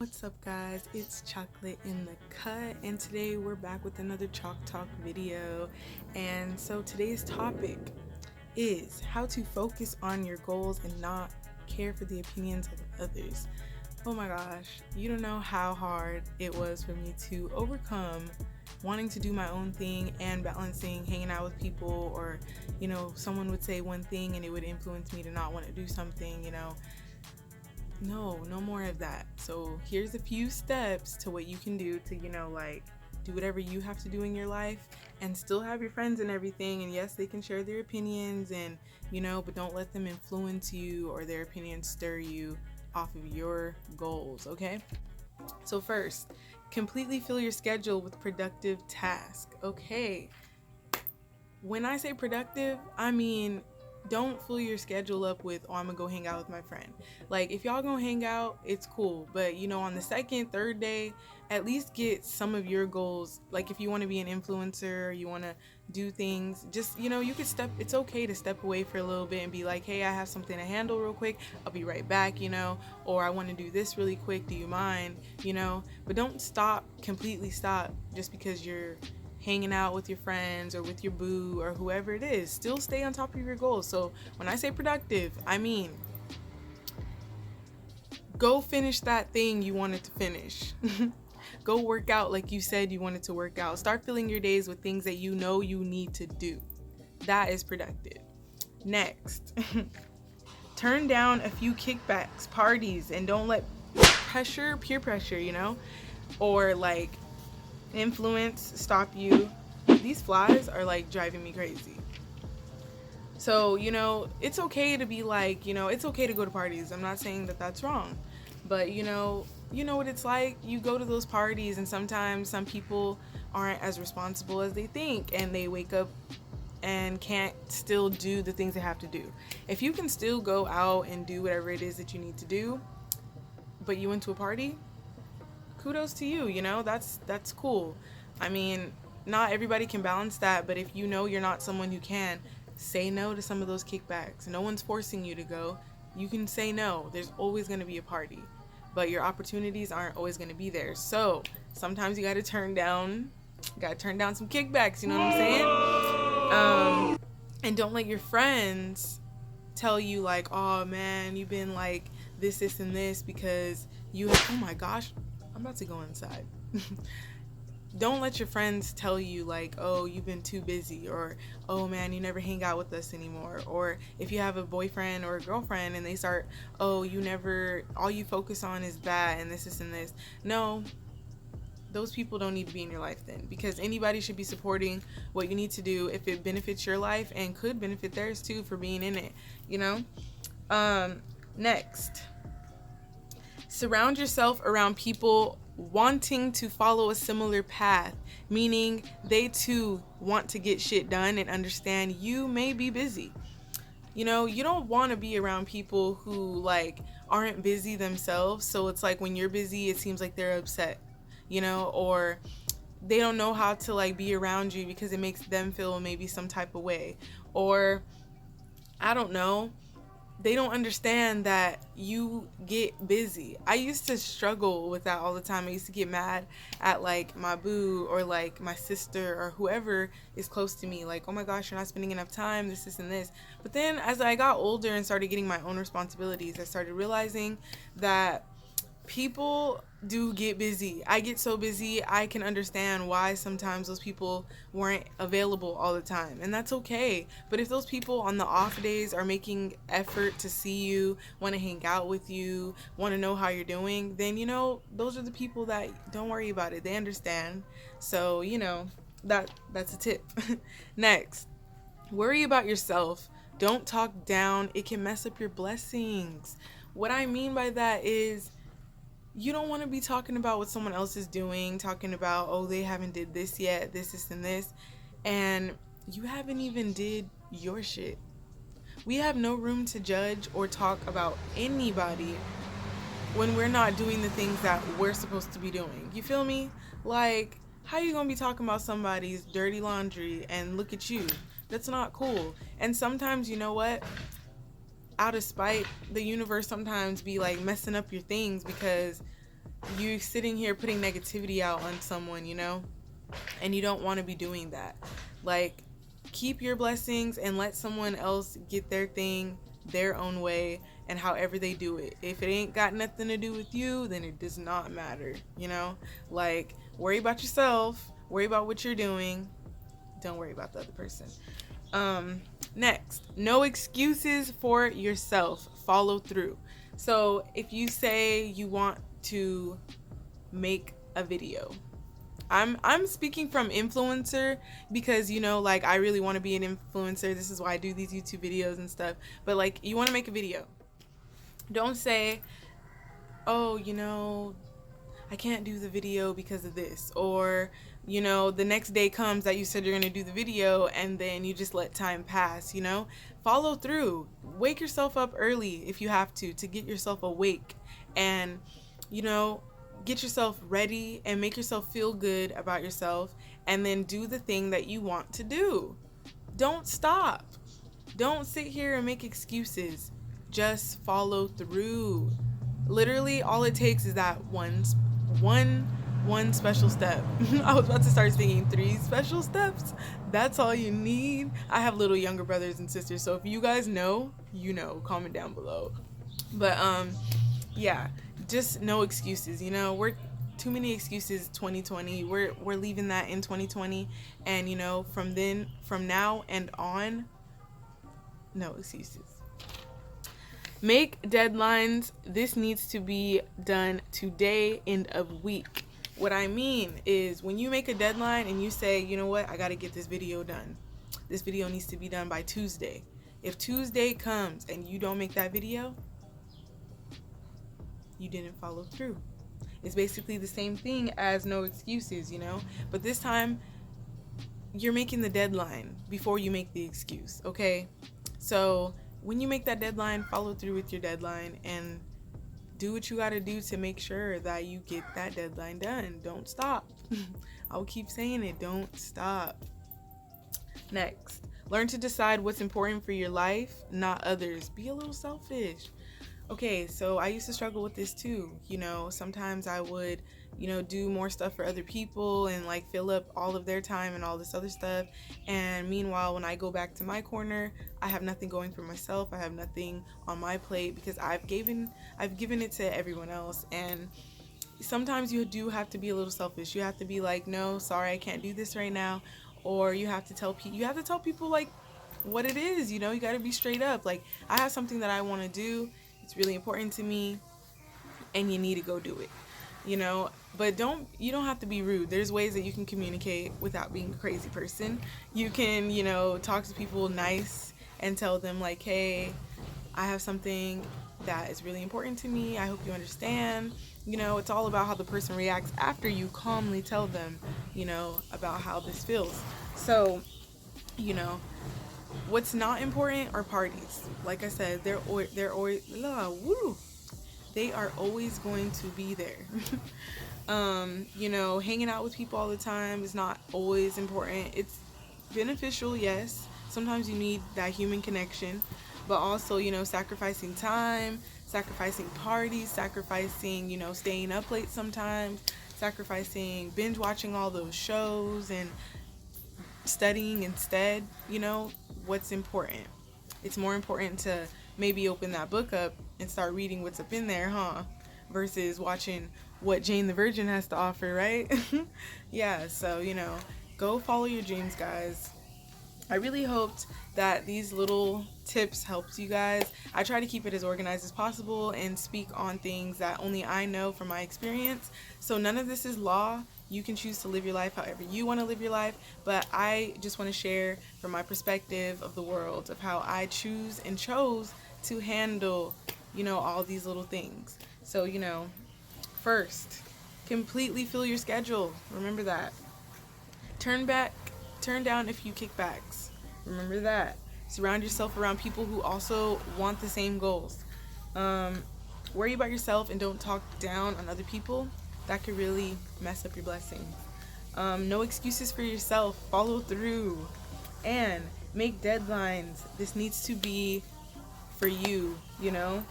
What's up guys, it's Chocolate in the Cut, and today we're back with another ChocTalk video. And so today's topic is how to focus on your goals and not care for the opinions of others. Oh my gosh, you don't know how hard it was for me to overcome wanting to do my own thing and balancing hanging out with people, or someone would say one thing and it would influence me to not want to do something. No more of that. So here's a few steps to what you can do to, do whatever you have to do in your life and still have your friends and everything. And yes, they can share their opinions and, but don't let them influence you or their opinions stir you off of your goals, okay? So first, completely fill your schedule with productive tasks, okay? When I say productive, I mean don't fill your schedule up with, oh, I'm gonna go hang out with my friend. Like, if y'all gonna hang out, it's cool, but on the second, third day, at least get some of your goals. Like, if you want to be an influencer, you want to do things, just you could it's okay to step away for a little bit and be like, hey, I have something to handle real quick, I'll be right back, or I want to do this really quick, do you mind? But don't completely stop just because you're hanging out with your friends or with your boo or whoever it is. Still stay on top of your goals. So when I say productive, I mean go finish that thing you wanted to finish. Go work out like you said you wanted to work out. Start filling your days with things that you know you need to do. That is productive. Next, turn down a few kickbacks, parties, and don't let peer pressure, or like influence stop you. These flies are like driving me crazy. So it's okay to be like, it's okay to go to parties. I'm not saying that that's wrong, but you know what it's like. You go to those parties and sometimes some people aren't as responsible as they think, and they wake up and can't still do the things they have to do. If you can still go out and do whatever it is that you need to do, but you went to a party, kudos to you. That's cool. I mean, not everybody can balance that, but if you're not someone who can, say no to some of those kickbacks. No one's forcing you to go. You can say no. There's always going to be a party, but your opportunities aren't always going to be there. So sometimes you got to turn down some kickbacks. You know what I'm saying? And don't let your friends tell you like, oh man, you've been like this and this because you have, oh my gosh, I'm about to go inside. Don't let your friends tell you like, oh, you've been too busy, or oh man, you never hang out with us anymore. Or if you have a boyfriend or a girlfriend and they start, oh, all you focus on is that and this and this. No, those people don't need to be in your life then, because anybody should be supporting what you need to do if it benefits your life and could benefit theirs too for being in it. Next, surround yourself around people wanting to follow a similar path, meaning they too want to get shit done and understand you may be busy. You don't want to be around people who like aren't busy themselves, so it's like when you're busy it seems like they're upset, or they don't know how to like be around you because it makes them feel maybe some type of way, or I don't know, they don't understand that you get busy. I used to struggle with that all the time. I used to get mad at like my boo or like my sister or whoever is close to me, like, oh my gosh, you're not spending enough time, this and this. But then as I got older and started getting my own responsibilities, I started realizing that people do get busy. I get so busy, I can understand why sometimes those people weren't available all the time, and that's okay. But if those people on the off days are making effort to see you, want to hang out with you, want to know how you're doing, then those are the people that don't worry about it. They understand. So that's a tip. Next, worry about yourself. Don't talk down. It can mess up your blessings. What I mean by that is, you don't want to be talking about what someone else is doing, talking about, oh, they haven't did this yet, this and this, and you haven't even did your shit. We have no room to judge or talk about anybody when we're not doing the things that we're supposed to be doing. You feel me? Like, how you gonna be talking about somebody's dirty laundry and look at you? That's not cool. And sometimes, you know what? Out of spite, the universe sometimes be like messing up your things because You sitting here putting negativity out on someone, you know, and you don't want to be doing that. Like, keep your blessings and let someone else get their thing their own way and however they do it. If it ain't got nothing to do with you, then it does not matter, you know? Like, worry about yourself, worry about what you're doing, don't worry about the other person. Next, no excuses for yourself. Follow through. So if you say you want to make a video, I'm speaking from influencer because, you know, like, I really want to be an influencer. This is why I do these YouTube videos and stuff. But like, you want to make a video, don't say, oh, you know, I can't do the video because of this, or, you know, the next day comes that you said you're going to do the video and then you just let time pass, you know? Follow through. Wake yourself up early if you have to get yourself awake and, you know, get yourself ready and make yourself feel good about yourself, and then do the thing that you want to do. Don't stop. Don't sit here and make excuses. Just follow through. Literally, all it takes is that one special step. I was about to start singing 3 special steps. That's all you need. I have little younger brothers and sisters, so if you guys know, you know, comment down below. But yeah, just no excuses. You know, we're too many excuses. 2020, we're leaving that in 2020, and you know, from now and on, no excuses. Make deadlines. This needs to be done today, end of week. What I mean is, when you make a deadline and you say, you know what, I got to get this video done. This video needs to be done by Tuesday. If Tuesday comes and you don't make that video, you didn't follow through. It's basically the same thing as no excuses, you know? But this time, you're making the deadline before you make the excuse, okay? So when you make that deadline, follow through with your deadline and do what you got to do to make sure that you get that deadline done. Don't stop. I'll keep saying it. Don't stop. Next, learn to decide what's important for your life, not others. Be a little selfish. Okay, so I used to struggle with this too. You know, sometimes I would, you know, do more stuff for other people and like fill up all of their time and all this other stuff. And meanwhile, when I go back to my corner, I have nothing going for myself. I have nothing on my plate because I've given it to everyone else. And sometimes you do have to be a little selfish. You have to be like, no, sorry, I can't do this right now. Or you have to tell people like what it is, you know. You got to be straight up. Like, I have something that I want to do. It's really important to me, and you need to go do it, you know. But you don't have to be rude. There's ways that you can communicate without being a crazy person. You can, you know, talk to people nice and tell them like, hey, I have something that is really important to me. I hope you understand. You know, it's all about how the person reacts after you calmly tell them, you know, about how this feels. So, you know, what's not important are parties. Like I said, they are always going to be there. You know, hanging out with people all the time is not always important. It's beneficial, yes. Sometimes you need that human connection, but also, you know, sacrificing time, sacrificing parties, sacrificing, you know, staying up late sometimes, sacrificing binge watching all those shows and studying instead. You know, what's important? It's more important to maybe open that book up and start reading what's up in there, versus watching what Jane the Virgin has to offer, right? Yeah, so, you know, go follow your dreams, guys. I really hoped that these little tips helped you guys. I try to keep it as organized as possible and speak on things that only I know from my experience. So none of this is law. You can choose to live your life however you want to live your life, but I just want to share from my perspective of the world, of how I chose to handle, you know, all these little things. So, you know, first, completely fill your schedule. Remember that. Turn down a few kickbacks. Remember that. Surround yourself around people who also want the same goals. Worry about yourself and don't talk down on other people. That could really mess up your blessings. No excuses for yourself. Follow through. And make deadlines. This needs to be for you, you know?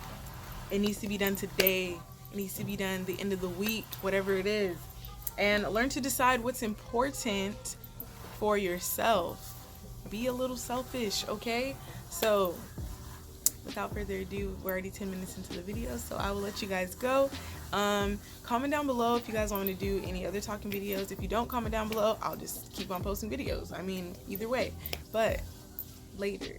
It needs to be done today. It needs to be done the end of the week, whatever it is. And learn to decide what's important for yourself. Be a little selfish, okay? So without further ado, we're already 10 minutes into the video, so I will let you guys go. Comment down below if you guys want me to do any other talking videos. If you don't comment down below, I'll just keep on posting videos. I mean, either way. But later,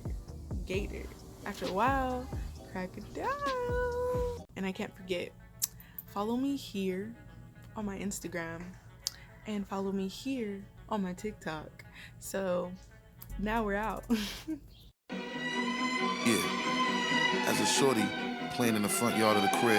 gator. After a while, crocodile. And I can't forget, follow me here on my Instagram and follow me here on my TikTok. So now we're out. Yeah, as a shorty playing in the front yard of the crib.